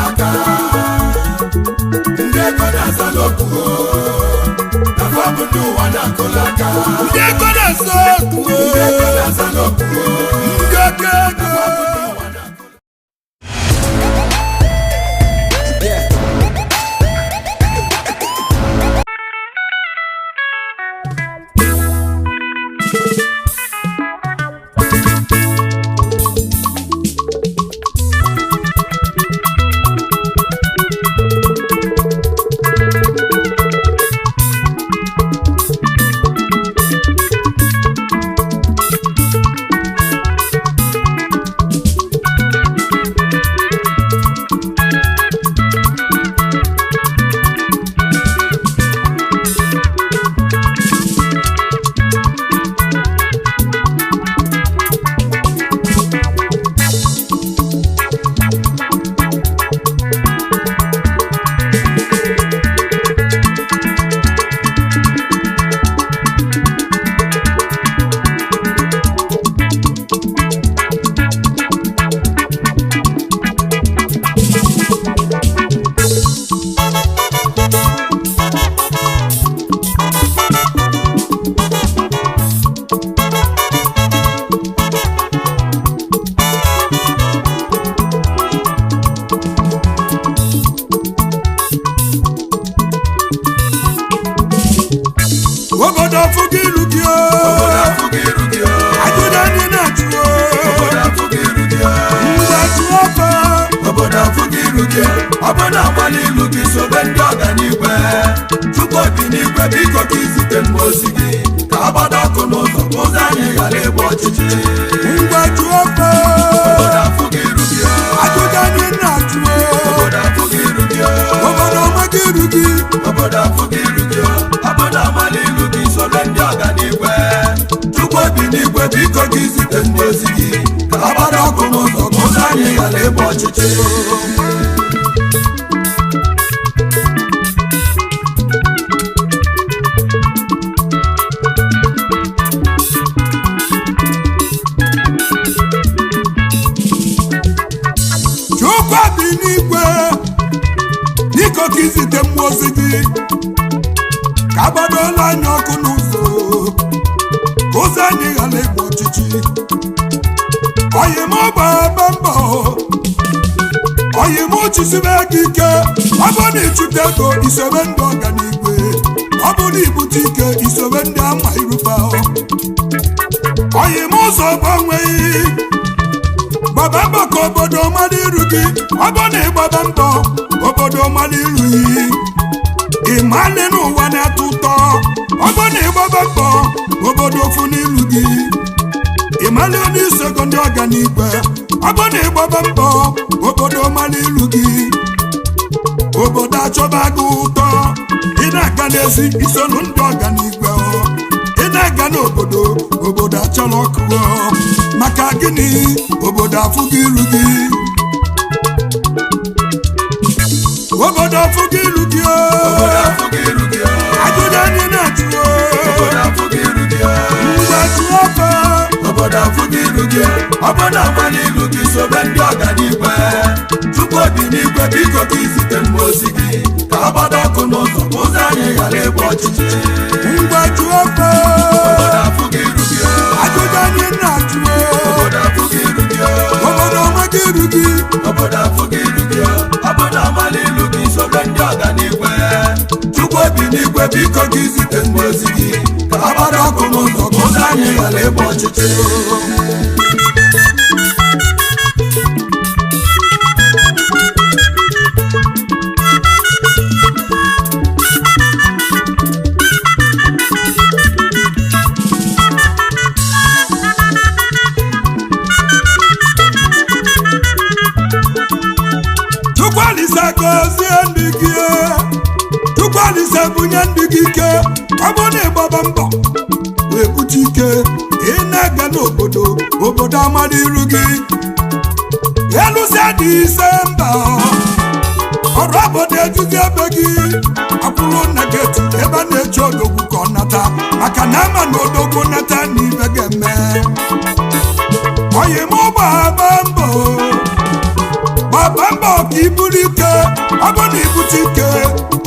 kolaka ndeko na saloku na fabudu wana kolaka ndeko na saloku ndeko na saloku ndeko Abana wali luki sobendo ganigwe Chuko binigwe biko kizite mosigi Kabada konozo kozanye yale bochichi Ngwa chuopo Oboda fugirugia Ajudani nachue Oboda fugirugia Oboda magirugi Oboda fugirugia Abana wali luki sobendo ganigwe Chuko binigwe biko kizite mosigi Kabada konozo kozanye yale bochichi Kizite mwozigi Kabadola nyoku nuzo Kozani gale bochichi Oye mo babambo Oye mo chisube kike Aboni chuteko isobendo ganigwe Aboni butike isobendo amairupa Oye mo sobangwe Babambo kobodo malirugi Aboni babambo Obodo maliruyi Imane no wana tuto Obone babako Obodo funilugi Imane ni sekondi organigwe Obone babako Obodo malirugi Obodo achobagu uto Inaganezi isonundi organigwe Inagana Obodo acholokwo Maka gini Obodo afugirugi Obodo fugirugia Obodo fugirugia Ajudani nachue Obodo fugirugia Ngwa chuopa Obodo fugirugia Obodo walilugi sobendio ganigwe Chuko binigwe biko kizite mosigi Kabada konozo kozanye yale bochichi Ngwa chuopa Obodo fugirugia Ajudani nachue Obodo fugirugia Obodo magirugi Obodo fugirugia Obodo walilugi sobendio ganigwe Chuko binigwe biko kizite mosigi Kabada konozo kozanye yale bochichi Tukwalise bunye ndigike Abone babambo Wekutike Inega n'obodo Obodo amalirugi Eluse Disemba Ọrọbodo ejuzi ebegi Akwụrụ nageti ebe na-eche odogwu ka ọ nata Maka na ama na odogwu nata n'ibe ga-eme Oyi mụ babambo ka iburu ike ọ bụ na ibute ike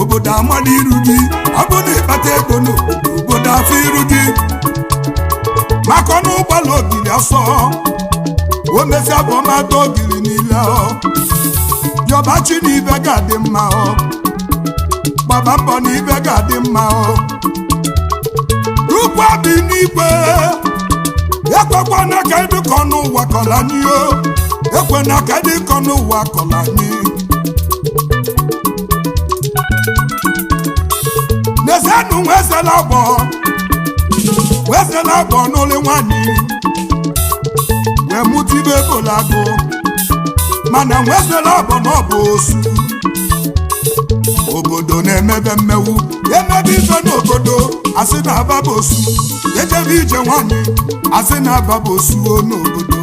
obodo amala iru gị ọ bụ na ịkpata ego n'obodo obodo afọ iru gị maka ọnụ ụgbọala ogiri asọ o mesịa bụ ọmata ogiri niile yọbachi na ibe ga-adị mma gbaba mbọ na ibe ga-adị mma Chukwu bi n'igwe ekwekwa na ka ịdị ka ọnụ ụwa kọla anyị ekwe na ka ịdị ka ọnụ ụwa kọla anyị n'ezenụ nwezela agbọ n'ụlọ nwanyị wee mụtibe bolago mana nwezela agbọ n'ọbụ osu obodo na-emebe mmewu emebe ife n'obodo asị na ababa osu ejebe ije nwanyị asị na ababa osu n'obodo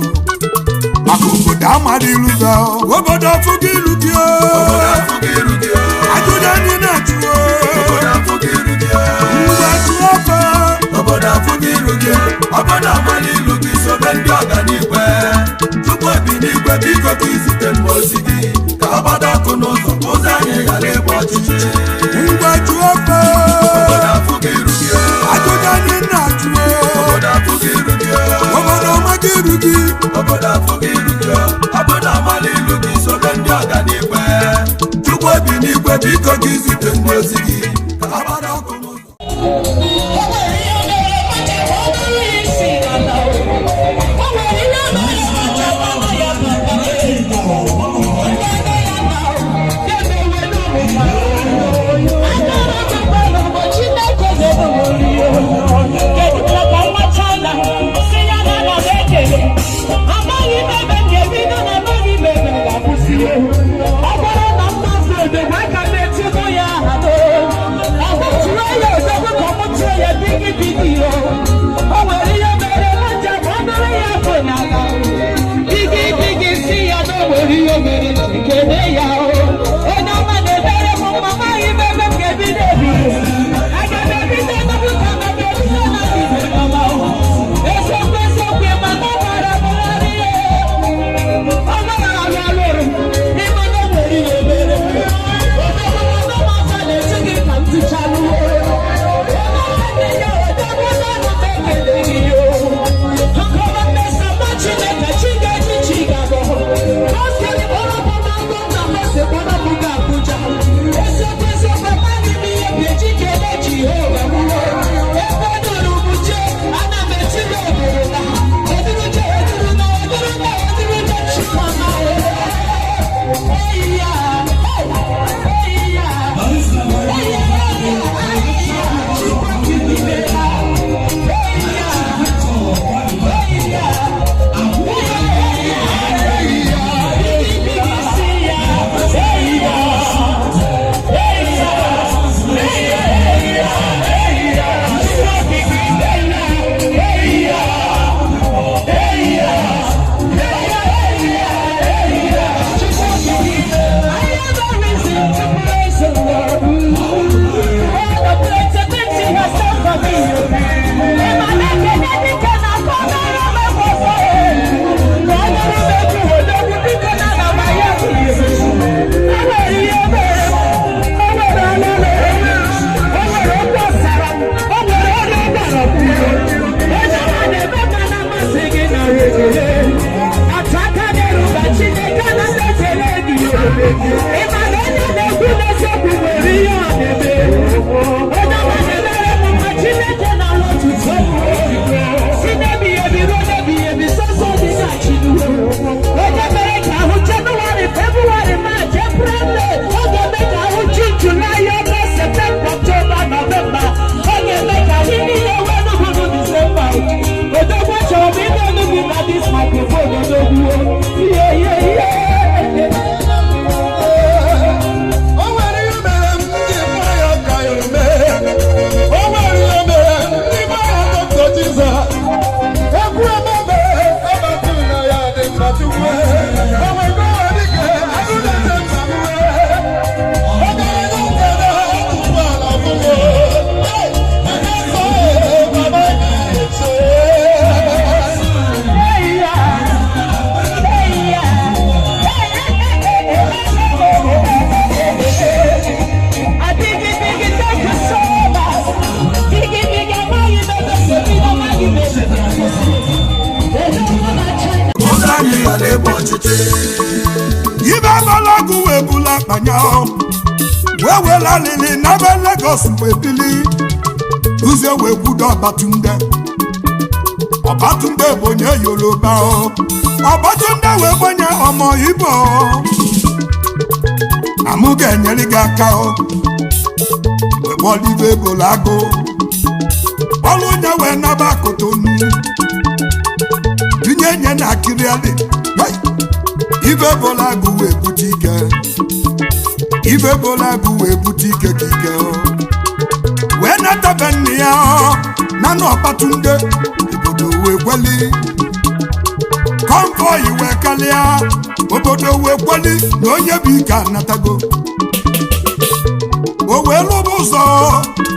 maka obodo amara ilu gị obodo afụghị ilu gị ajụjụ anyị na-ajụ mgbe jụọ ọba obodo afụghị ilu gị obodo amara ilu gị sobe ndị ọganigwe Chukwu bi n'igwe biko ka izite mma ozi gị ka ọ gbado ọkụ n'ụzọ ụzọ anyị ghara ịgba ọchịchị mgbe jụọ ọba obodo afụghị ilu gị ajụjụ anyị na-ajụ obodo afụghị ilu gị obodo ọmaghị ilu gị obodo afụghị ilu gị obodo amara ilu gị sobe ndị ọganigwe Chukwu bi n'igwe biko ka izite mma ozi gị ka ọ gbado ọkụ n'ụzọ ghara ịgba ọchịchị ibe abalagu wee bula akpanya wee were alili n'ebe Lagos wee bili uze wee kwudo Ọbatunde bụ onye Yoruba Ọbatunde wee gbanye ọmọ Igbo na mụ ga-enyere gị aka wee gbọlibe Ebolagu ọlụ onye wee naba Kotonu tinye nye na Akịrịalị ibe Ebolagu wee bute ike ibe Ebolagu wee bute ike ka ike wee natabe nne ya na Ọbatunde obodo wee kweli konvoy wee kalịa obodo wee kweli na onye bụ ike anatago o wee lụba ụzọ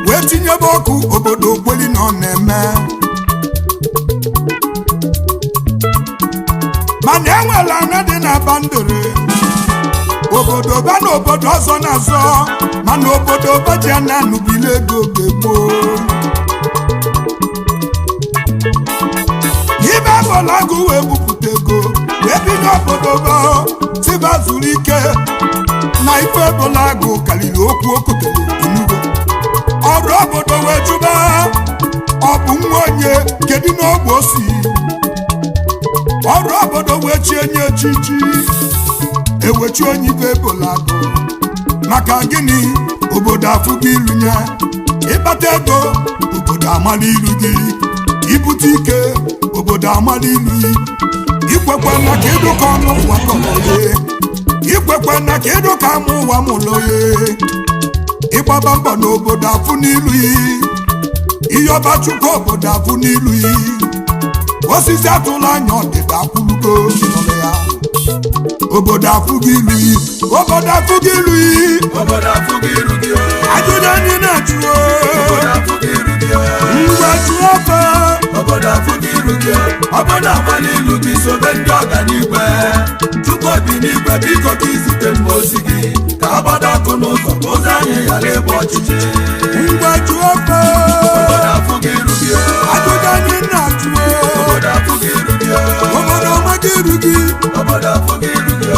wee tinyebe ọkụ obodo kweli na ọ na-eme mana enwere anya dị na Bandere obodo ba na obodo ọzọ na-azọ mana obodo baji a na-anụbile ego oge gboo ibe Ebolagu wee bupụta ego wee bido obodo ba tiba zuru ike na ife Ebolagu karịrị okwu okotere Enugu ọrụ obodo wee jụba ọ bụ nwa onye kedu n'ogbe o si ọrụ obodo wee chie nye echichi ewechi onye ibe Ebolagu maka gịnị obodo afụgo ilu ya ịkpata ego obodo amala ilu gị ibute ike obodo amala ilu ikwekwe na ka ịdụka ọnụ ụwa kọlọye ikwekwe na ka ịdụka amụ ụwa mụlọye ịgbaba mbọ n'obodo afụ n'ilu iyọba Chukwu obodo afụ n'ilu osisi atụla anya ọdịda akwụlugo ya obodo afụgo ilu obodo afụgo ilu ajụjụ anyị na-ajụ ngwa jụọ ofe obodo afụgo iru gị obodo amala ilu gị sobe ndị ọganigwe Chukwu obi n'igwe biko ka izite mma ozi gị ka agbada ọkụ n'ụzọ ka ụzọ anyị ghara ịgba ọchịchị ngwa jụọ ofe obodo afụgo iru gị ajụjụ anyị na-ajụ obodo afụgo iru gị obodo ọmaga iru gị obodo afụgo iru gị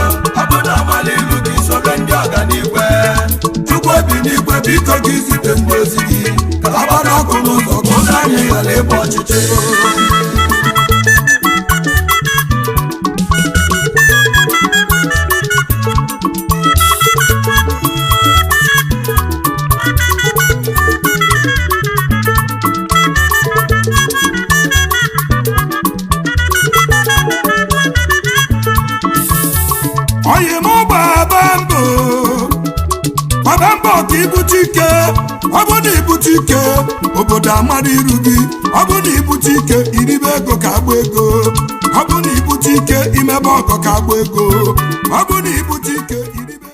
obodo amala ilu gị sobe ndị ọganigwe Chukwu obi n'igwe biko ka izite mma ozi gị ka agbada ọkụ n'ụzọ ka ụzọ anyị ghara ịgba ọchịchị ka ibute ike ọ bụ na ibute ike obodo amara iru gị ọ bụ na ibute ike iribe ego ka agba ego ọ bụ na ibute ike imebe ọgọ ka agba ego ọ bụ na ibute ike iribe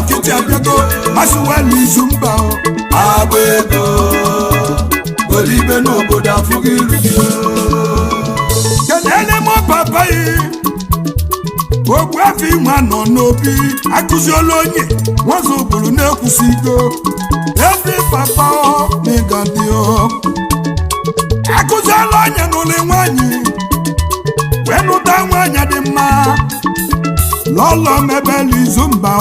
nkịtị abịago masịwelu izu mba agba ego golibe n'obodo afụghị iru gị kenele m papa yi ogbu afọ inwe nọ n'obi akụziela onye nwazo bụrụ na-ekwusigo ezi papa n'ịgadi akụziela onye n'ụlọ nwanyị wee nụta nwanyị dị mma lọlọ mebele izu mba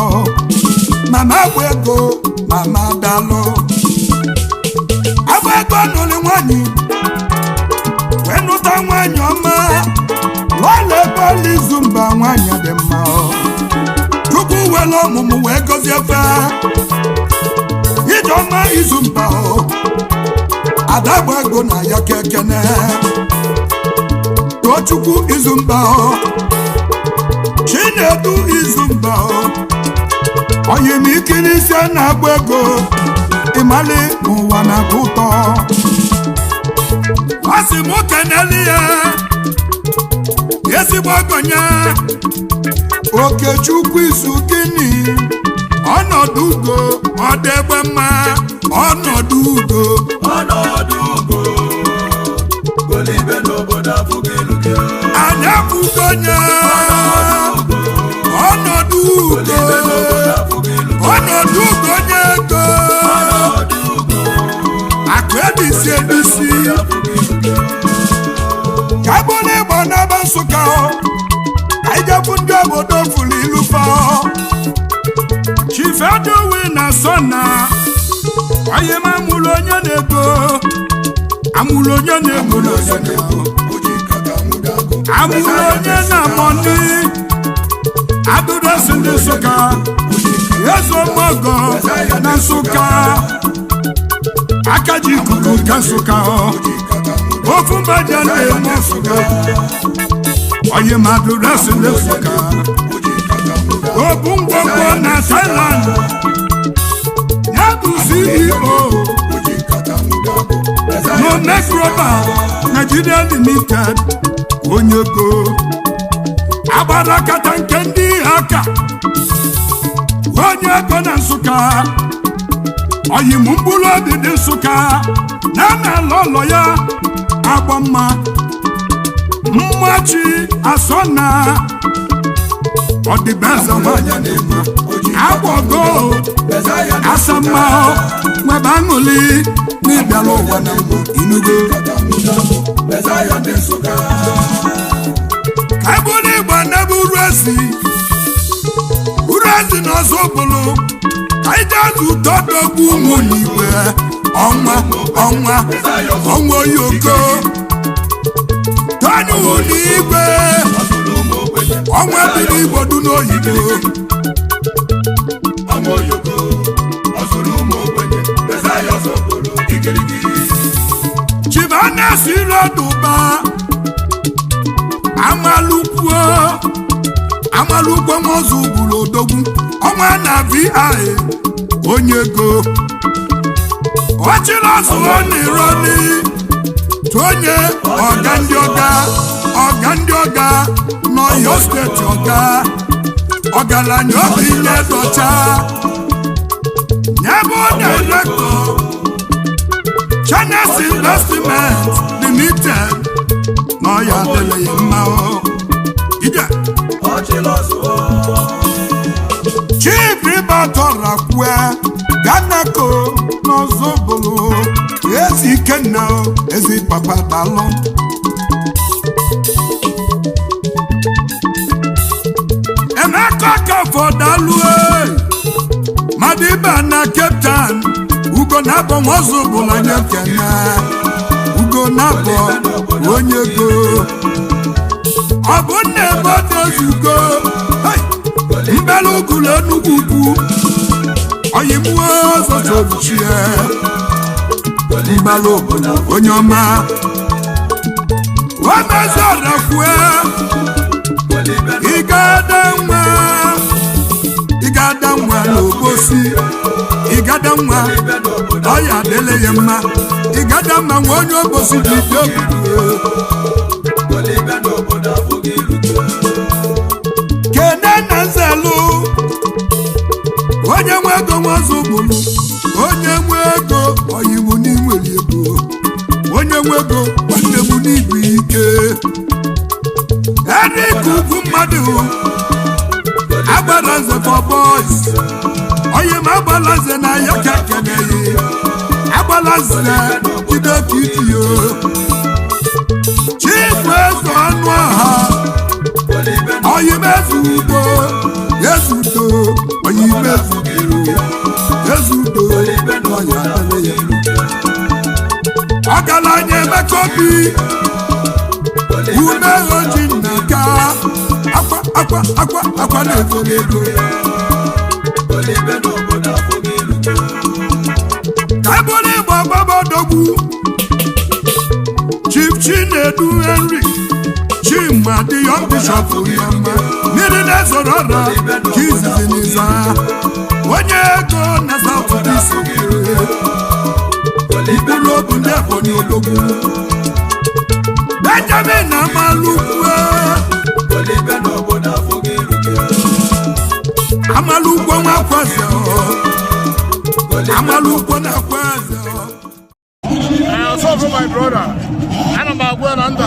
mama agba ego mama dalụ agba ego n'ụlọ nwanyị wee nụta nwanyị ọma lọlọ ebele izu mba nwanyị dị mma Chukwu were ọmụmụ wee gọzie fe ijeọma izu mba ada agba ego na ya kekene Tochukwu izu mba Chinedu izu mba oyimikiri ise na-agba ego ịmali n'ụwa na-atọ ụtọ asị m keneli ya ezigbo ọgọnya Okechukwu izu gịnị ọnọdụ ugo ọ dị egbe mma ọnọdụ ugo golibe n'obodo afụghị iru gị anya bụgonye ọnọdụ ugo ọnọdụ ugo onye ego akụ edisi edisi ka bụrụ ịgba n'aba Nsụka ijebu ndị obodo fụrụ ilufa chifedowi na sona onye m amụrụ onye na-ego amụrụ onye na-ego amụrụ onye na-amọni adụresi ndị Nsụka ezomogo na Nsụka akaji ikuku ka Nsụka ofu mbaja na-eme Nsụka onye madụresi ndị Nsụka obu ngwongwo na Thailand ya bụ CEO no Necroba Nigeria Limited onye go agbara kata nke ndị aka onye ego na Nsụka oyim mkpụrụ obi dị Nsụka na na-alụ ụlọ ya agba mma mmachi asọna ọdịbeze nwanyị na-eme agbogo asama nwebe aṅụli n'ịbịala ụwa na mbụ inugo ka eburu igba n'ebe Uruezi na ọzọ bụrụ ka ije azụ ụtọ dogbu ụmụ n'igwe ọnwa oyoko tọnyụ n'igwe ọnwa biri Igbo du n'oyibo Chibana Siroduba amalukwo mozu buru odogwu ọnwa na VI onye go ọchịrị ọzụọ n'ironi tonye ọga ndị ọga n'Ọyọ steeti ọgaranya obi nye dọcha nyebe direktọ Channels Investment Limited n'Ọyọ adịghị mma Chief Ribatorrakwe Ganako n'Ozobolo ezi Ikenna ezi papa dalụ Emeka Kafọdalụ Madiba na Cape Town Ugo na-abọ Nwozobolo anya Kenya Ugo na-abọ onye go ọ bụ nna ebe ọ dozugo mbelu ugulu Enugu ugwu oyimuwe ọzọchọchie mbelu obodo onye ọma wemezọrakwue ịgada nwa n'Obosi ịgada nwa ọya adịle ya mma ịgada mma nwa onye Obosi dị kene na Nzelu n'ọzọ bụrụ onye nwe ego oyibo n'inwere ego onye nwe ego nwanne m n'ibu ike Eric ugwu mmadụ Agbalaze for boys onye ma Agbalaze na ya ka keneghị Agbalaze Kidokidio Chief Eze ọnụ ọha onye mezudo Yezudo onye mezudo Yezudo onye adịghị ọgaranya Emeka Obi ume oji nnaka akwa na-efere ego kabụrụ Igbo gbabadogbu Chief Chinedu Henry Chima the young bishop Uyama mmiri na-ezoro ọra ka izizi n'iza onye ego na South East mkpụrụ obi ndị Ebonyi odogwu Benjamin Amalukwe Amalukwe nwakwaze Amalukwe na-akwaze So from my brother, and I'm going on the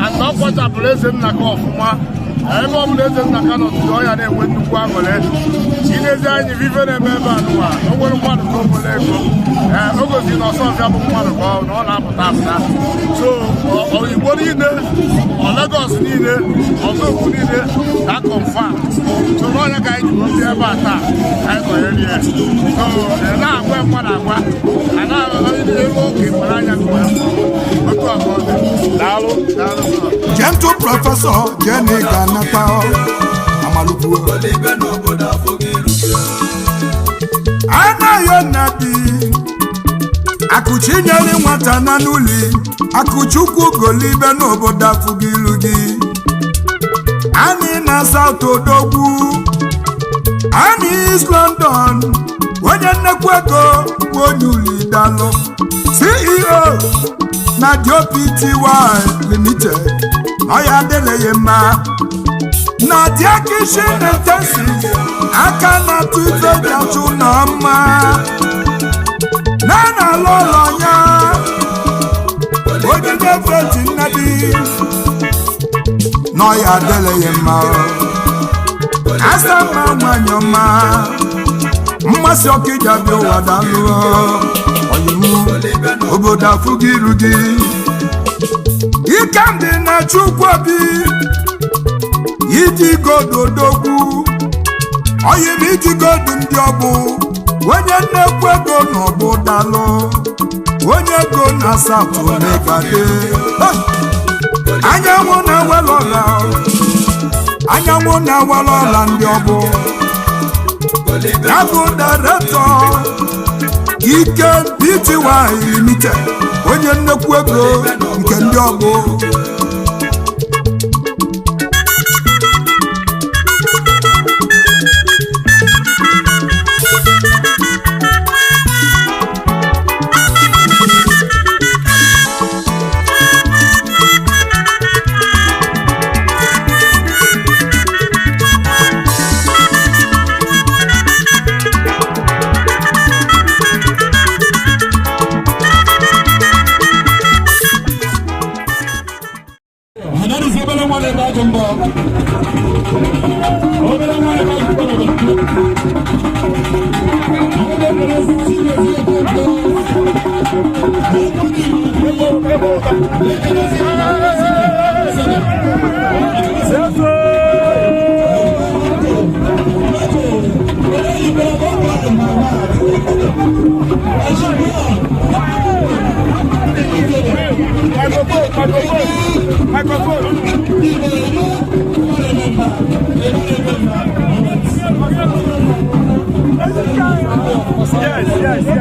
and not what I place in the coffee. I don't let them joy and then went to Guamole. In a day, if even a member, no one want to go for Lego. August in also have one of all, no after. So, you body in there, or Lagos needed, or no needed, that confirmed. So, no other guy will be about that. I go earlier. So, now I'm one of one, and now I'm okay, but I am going. Gentle Professor Jenny Ganata Amalukwe Anayo Nadi Akuchinyere nwata na n'uli Akuchukwu golibe n'obodo Afugilugi Ani na South Odogwu Ani East London onye nnekwu ego onye uli dalụ CEO na DOPTY Limited Oya deleye ma na Diakishin Intensive aka na tuze jatu na mma na lolo ya ojide feti nnadi Oya deleye ma asa ma nwanyoma mmasị Okija bi ụwa dalụ oyimu obodo Afugilugi Ikamdi na Chukwobi Idigodo Odogwu Oyim Idigodo ndị ọbụ onye nnekwu ego n'ọbụ dalụ onye ego na South Omegade anyanwụ na-ewelọla ndị ọbụ ya bụ director Ike BTY Limited onye nnekwu ego nke ndị ọgbọ Yes,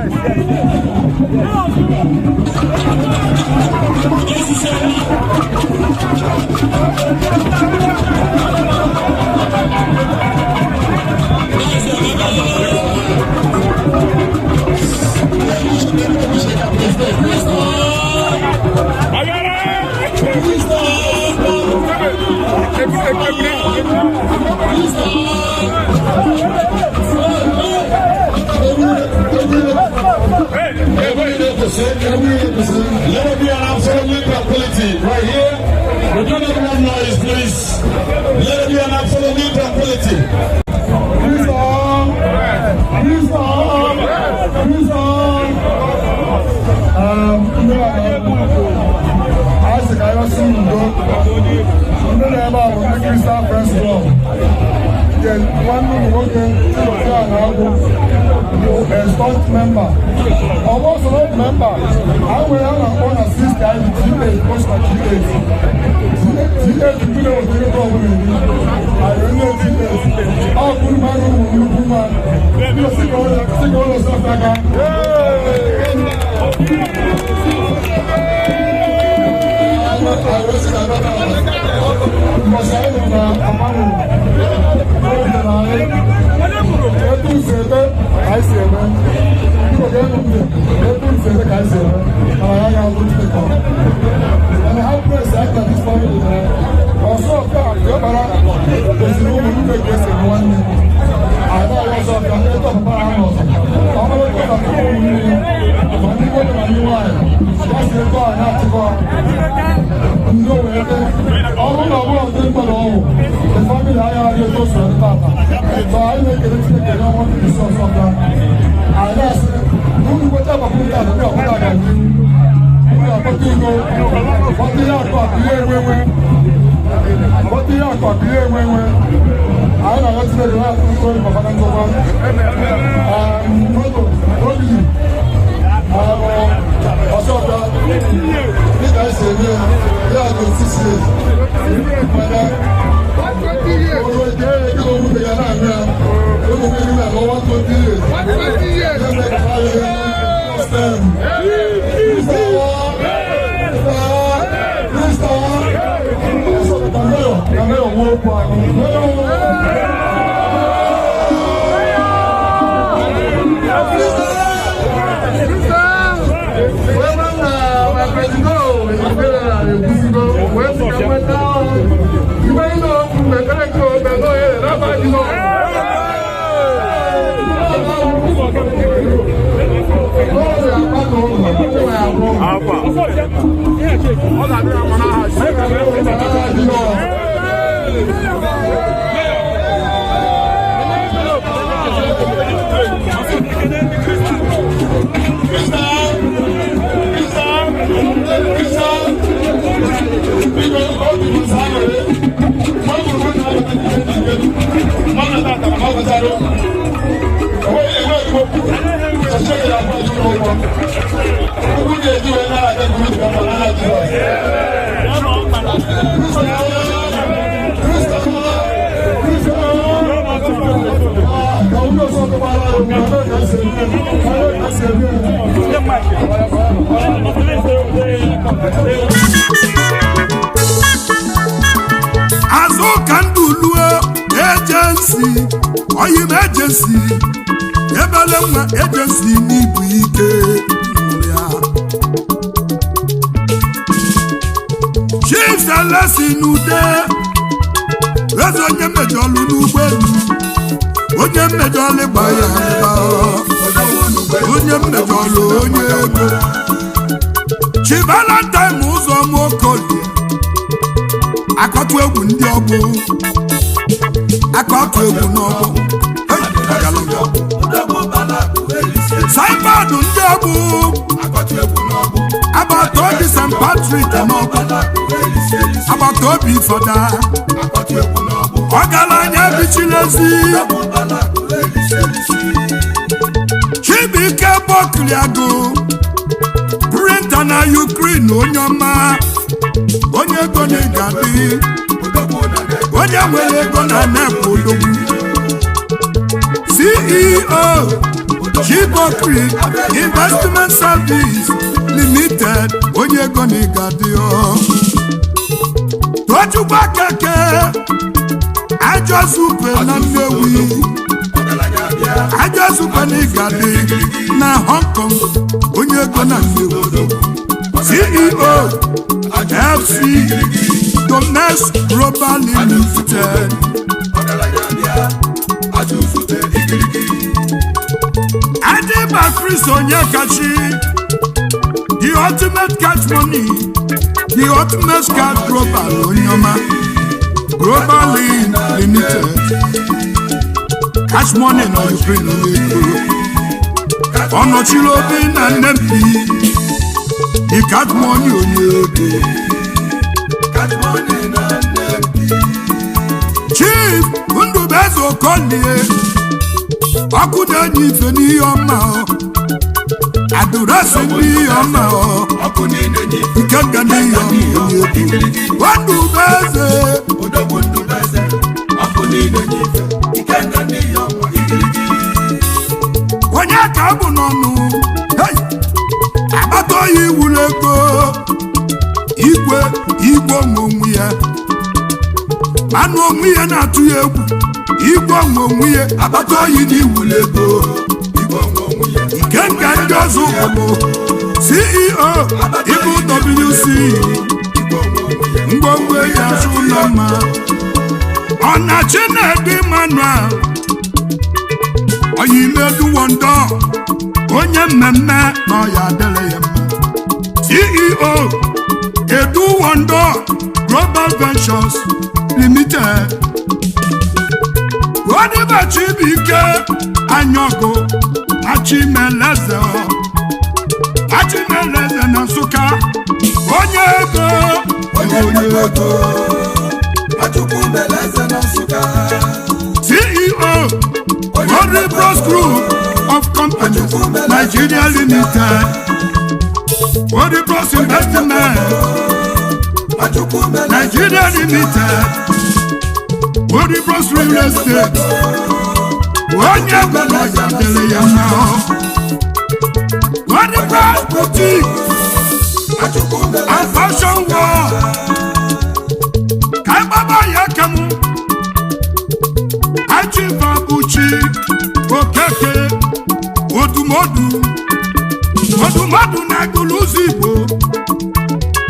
Crystal Press Club. One staunch member. Almost an old member. I will have one assist guy with G8, most of G8. G8, you know what's the problem. I don't know G8. I'll put my room, you see all the stuff like that. Agency, oyim agency, ebele nwa agency n'ibu ike ya. Chief Selesi Nude, eze onye mmejọlụ n'ụgbọelu, onye mmejọlụ gba ya ebe onye mmejọlụ onye ego. Chief Valentine ụzọ Mokolie, akọtụ egwu ndị ọgbụ. Akọtụ egwu n'ọgbọ Saibadu ndị ọgbụ agbata obi St. Patrick n'ọgbọ agbata obi Fada ọgaranya bichilezi Chibuike Bokliago printa na Ukraine onye ọma onye ego na-egadi onye nwere ego na nepodogwu CEO Chibokri Investment Service Limited onye ego na igadio Tochukwu Akeke Ajozupe na Nnewi Ajozupe na igadi na Hong Kong onye ego na Nnewi CEO FC Domnes Global Limited Adiba Chris Onyekachi the ultimate cash money the ultimate cash global Onyoma Global Limited cash money na Ukraine ọnọchiri obi na nnempi the cash money onye ego Chief Ndubeze Okolie ọkụ na-enye ife n'ihe ọma adụrasị n'ihe ọma nke nga n'ihe ọma Ndubeze onye ka abụ n'ọnụ agbata oyi iwuru ego igwe onwe ya anụ onwe ya na-atụ ya egwu igwe onwe ya agbata oyi na iwuru ego nke nka ndị ọzọ bụ CEO ịbụ WC ngwongwo ya azụ ụlọ mma ọ na Chinedu Emmanuel Oyimedu Wondo onye mmemme na ọya adịrị ya mma CEO Edu Wondo Global Ventures Limited Odibachibuike Anyaogu Achimeleze na Nsụka onye ego CEO Glory Bros Group of Companies Nigeria Limited Glory Bros Investment Nigeria Limited Glory Bros Real Estate onye gwara ya dere ya na Glory Bros Boutique and Fashion World Kaibaba Yakamu Achibabuchi Okeke Odumodu na Guluzi Igbo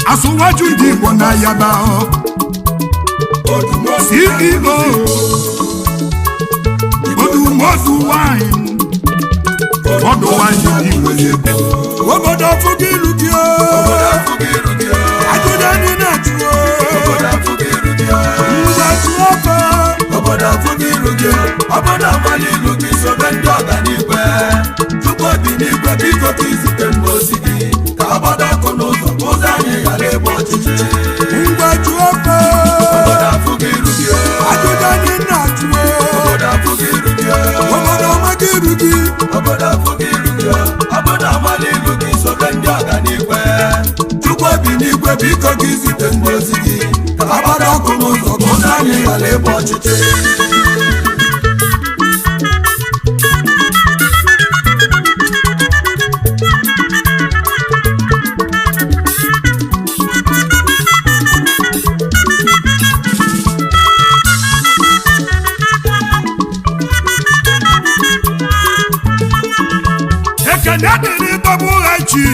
Asụwaju ndị Igbo na Yaba CEO Odumodu Wine Igbo obodo Fugirugi ajụjụ anyị na-ajụ obodo Fugirugi obodo Amalirugi sobe ndị ọganigwe tupu obi n'igwe biko ka izite mmosi gị ka obodo ọkụ n'ụzọ ụzọ anyị ghara ịgba ọchịchị obodo Fugirugi ajụjụ anyị na-ajụ obodo Fugirugi obodo Amagirugi obodo Fugirugi obodo Amalirugi sobe ndị ọganigwe tupu obi n'igwe biko ka izite mmosi gị ka obodo ọkụ n'ụzọ ụzọ anyị ghara ịgba ọchịchị Ekene Baburachi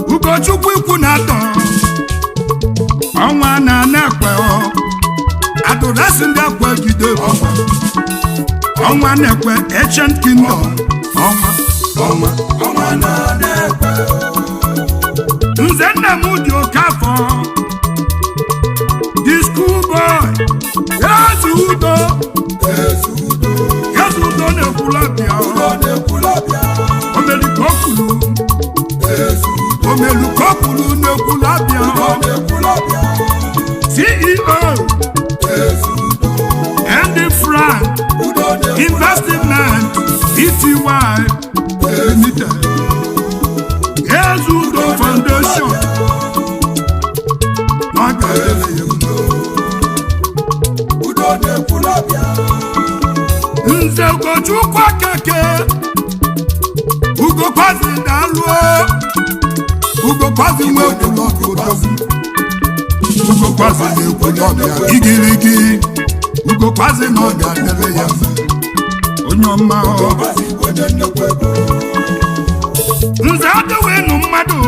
Ugochukwu ikwu na-atọ ọnwa na-ekwe adụrasị ndị akwa jide ọnwa na-ekwe Ancient Kingdom ọnwa na-ekwe Nze Nnamdi Okafọ the school boy Eze Udo na-ekwulabịa Omelukokulu na-ekwulabịa CEO Andy Frank Investment Pty Limited Eze Udo Foundation Nze Ugochukwu Akeke Ugokwazi Daluo Ugokwazi nwe Ugokwazi na-ekwulọbịa igirigi Ugokwazi na ọ ga-adịrị ya onye ọma Nze adịwenu mmadụ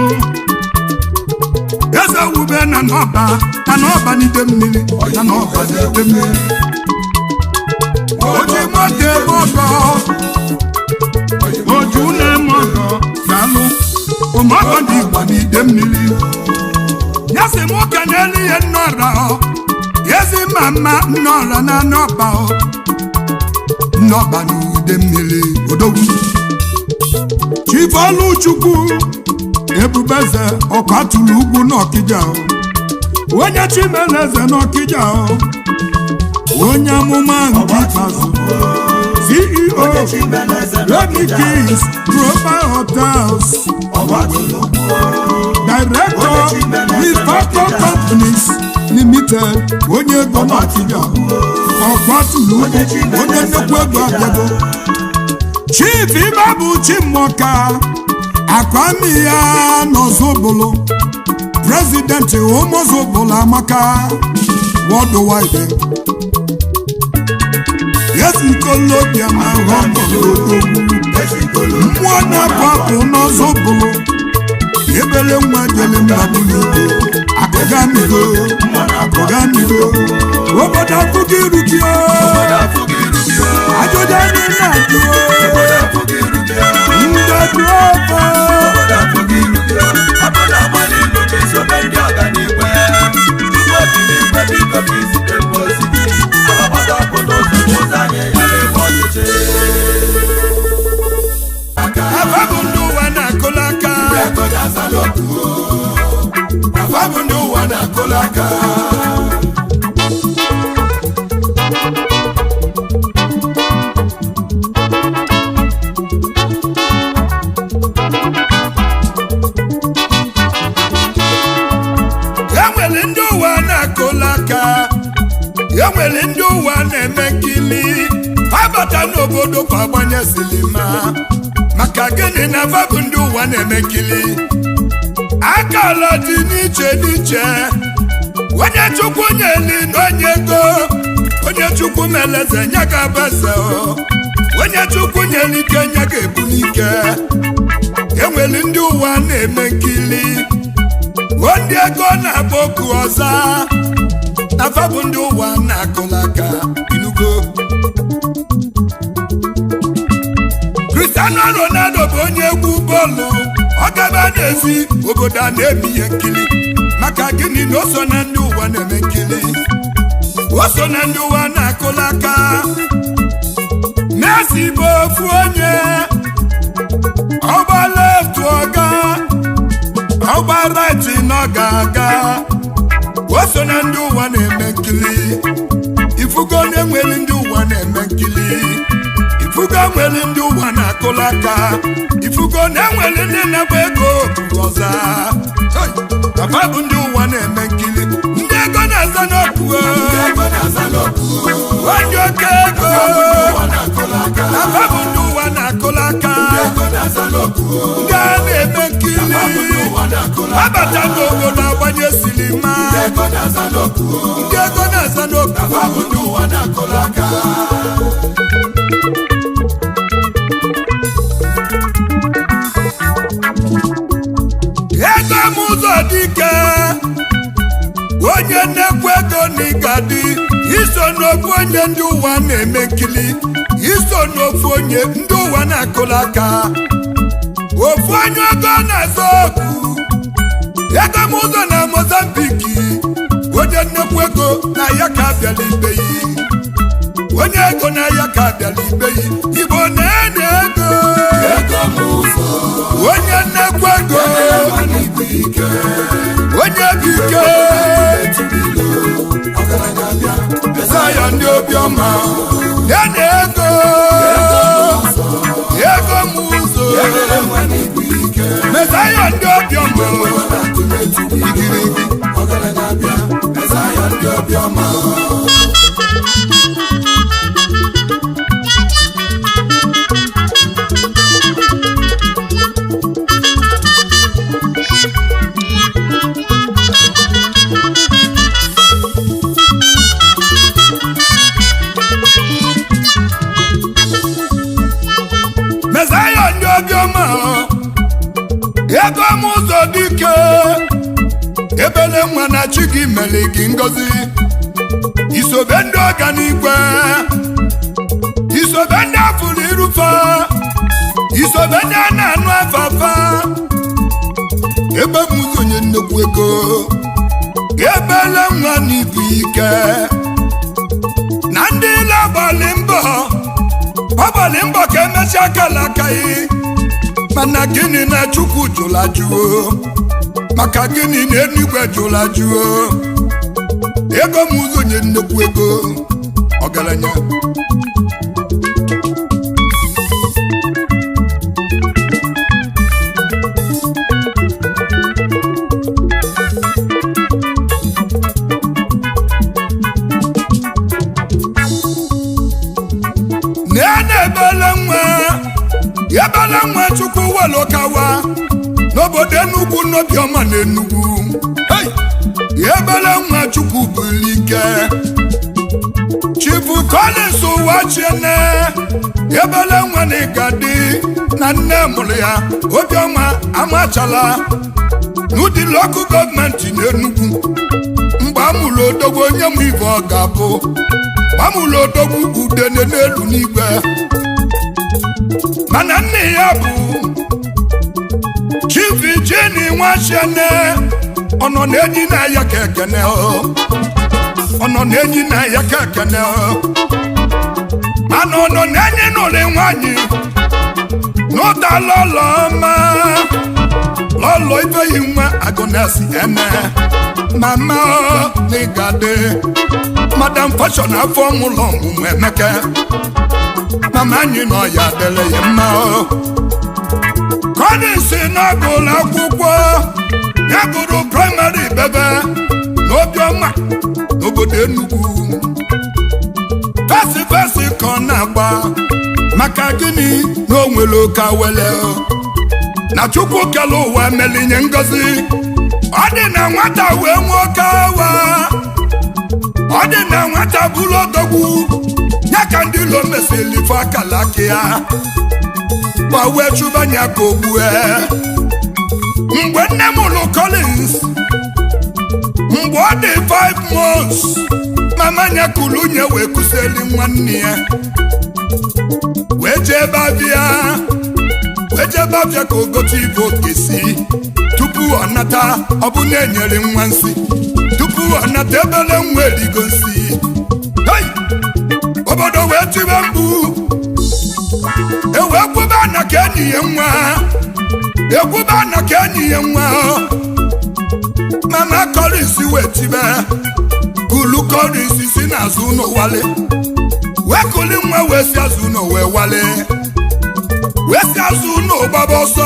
Eze Wube na n'ọba n'ide mmiri na n'ọba n'ide mmiri Oji moto ebe ọgọ Oju na-eme ọgọ n'alụ ụmụọgọ ndị Igbo n'ide mmiri Nyasị m ụka n'elu ihe nnọra Yezi mama nnọra na n'ọba n'ọba n'ude mmiri odogwu Chief Oluchukwu Ebubeze ọkwatụrụ ugwu n'Ọkịja onye Chimeleze n'Ọkịja onye amụma nke ikpeazụ CEO Remy Kings Global Hotels Director Lifaco Companies Limited onye ego n'Ọkịja ọkwatụrụ ugwu onye nnukwu ego abịago Chief Ibabu Chimoka Akwami ya n'Ozobolo President Omozobolo Amaka Worldwide Yes Ikolobia na Hongkong mmụọ na-apụ n'Ozobolo ebele nwa jele mbabulugo akọganigo obodo afụghị irukio ajụjụ anyị na-ajụ enwere ndị ụwa na-eme nkili abata n'obodo kwa agbanye silima maka gịnị na fabụ ndị ụwa na-eme nkili akala dị n'iche n'iche onye Chukwu nyeli n'onye ego onye Chukwu meleze nye ga-abasa onye Chukwu nyeli ike nye ga-ebu n'ike enwere ndị ụwa na-eme nkili ndị ego na-agba oku ọza afa bụ ndị ụwa na-akụlaka inugo Cristiano Ronaldo bụ onye egwu bọọlụ ọ gaba n'ezi obodo a na-eme ihe nkili maka gịnị na o so na ndị ụwa na-eme nkili o so na ndị ụwa na-akụlaka Messi bụ ofu onye ọgba left ọga ọgba right na ọ ga-aga o so na ndị ụwa na-eme nkili ifugo na-enwere ndị ụwa na-eme nkili ifugo nwere ndị ụwa na-akụla aka ifugo na-enwere ndị na-agba ego ọza afa bụ ndị ụwa na-eme nkili ndị ego na-aza n'okwu ndị oke ego afa bụ ndị ụwa na-akụla aka ndị a na-eme nkili abata n'obodo agbanye silima ndị ego na-aza n'okwu ego m ụzọ dike onye nnekwu ego n'igadi iso n'ofu onye ndị ụwa na-eme nkili iso n'ofu onye ndị ụwa na-akụla aka ofu onye ego na-aza okwu ego m ụzọ na Mozambique onye nnekwu ego na ya ka abịala ibe yi onye ego na ya ka abịala ibe yi Igbo na-enye ego onye nnekwu ego onye bike Mesaya ndị obiọma na-enye ego m ụzọ Mesaya ndị obiọma igirigi Mesaya ndị obiọma ego m ụzọ dike ebele nwa na chi gị mere gị ngozi isobe ndị ọganigwe isobe ndị afụrụ irufe isobe ndị a na-anụ afafa ebe m ụzọ onye nnukwu ego ebele nwa n'ibu ike na ndị ile agbalị mbọ na-achị akala aka yi mana gịnị na Chukwu jụla jụọ maka gịnị na eluigwe jụla jụọ ego m ụzọ nye nnekwu ego ọgaranya ebele nwa Chukwu welokawa n'obodo Enugu n'Obiọma na Enugu ebele nwa Chukwu bulike Chifu Collins Ụwachiene ebele nwa na Igadi na nne mụrụ ya Obiọma amachala n'ụdị local gọọmenti na Enugu mgbe amụrụ odogwu onye m ibe ọ ga-abụ amụrụ odogwu udene n'elu n'igwe mana nne ya bụ Chief Jenny Nwachiene ọnọ na-enyi na ya ka ekene ọnọ na-enyi na ya ka ekene mana ọnọ na-enyi n'ụlọ nwanyị n'ụda lọlọ ma lọlọ ibeghị nwa Agụnesi ene mama n'Igade Madam Fashion afọ mụlọ ọmụmụ Emeke mama anyị nọ ya dele ya mma Collins na-agụlụ akwụkwọ ya gụrụ praịmarị bebe n'Obiọma n'obodo Enugu fesi ka ọ na-agba maka gịnị na o nwere oke awele na Chukwu kele ụwa melinye ngozi ọ dị na nwata wee nwee oke awa ọ dị na nwata bụrụ odogwu ya ka ndị ilo mesịrị ife akala aka ya ma wee chụbanya ka ogbue mgbe nne m lụ Collins mgbe ọ dị 5 months mama nya kulu nye wee kuseli nwanne ya wee jee babịa ka ogote ibe okesi tupu ọ nata ọ bụ na enyere nwa nsị tupu ọ nata ebele nwa erigo nsị obodo wee tibe mkpu ewee kwuba na ka enyi ya nwa ekwuba na ka enyi ya nwa mama Collins wee tibe kulu Collins si n'azụ ụlọ wale wee kuli nwa wee si azụ ụlọ wee wale wee si azụ ụlọ gbaba ọsọ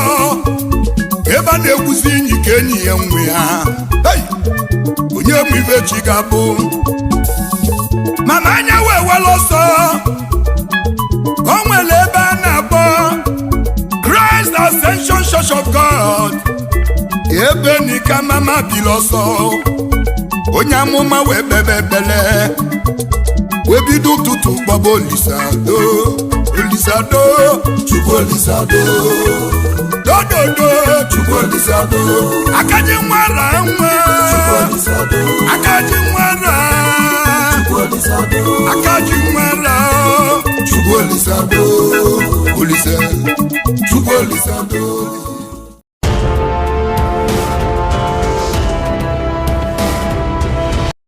ebe a na-egwuzi inyi ka enyi ya nwe ya onye mụ ibe chi ga-abụ mama anya wee wele ọsọ o nwere ebe a na-akpọ Christ Ascension Church of God ebe nika mama bili ọsọ onye amụma wee bebe ebele wee bido ụtụtụ gbaba Olisado Olisado Chukwu Olisado dododo Chukwu Olisado akaji nwara nwa akaji nwara akaji nwara Chukwu Olisado Chukwu Olisado